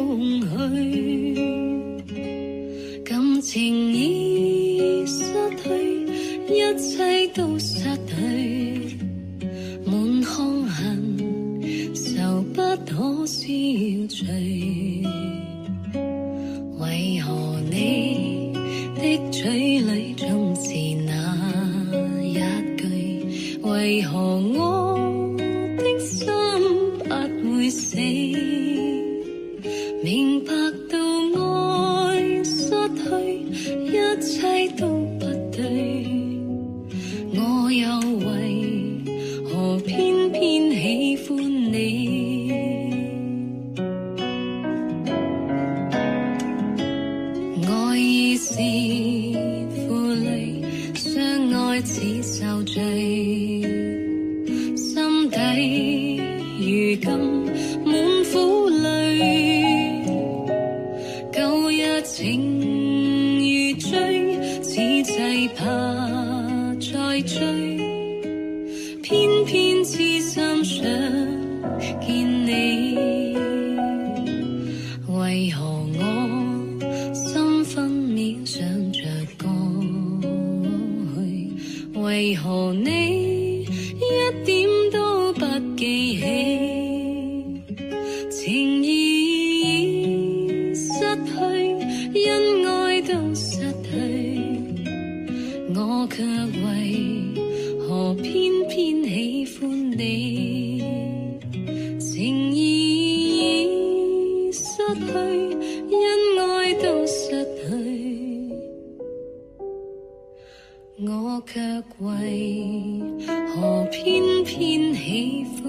空虛，感情已失去，一切都失去，滿腔恨愁不可消除。為何你的嘴裏總是那一句？為何我的心不會死？明白到愛失去，一切都不對，我又為何偏偏喜歡你？愛已是負累，相愛似受罪，心底如今滿苦淚。舊日情如醉，此際怕再追，偏偏痴心想見你。為何我心分秒想着過去？為何你一點都不記起？情意已失去，因愛都失去，我卻為何偏偏喜歡你？情意已失去，因愛都失去，我卻為何偏偏喜歡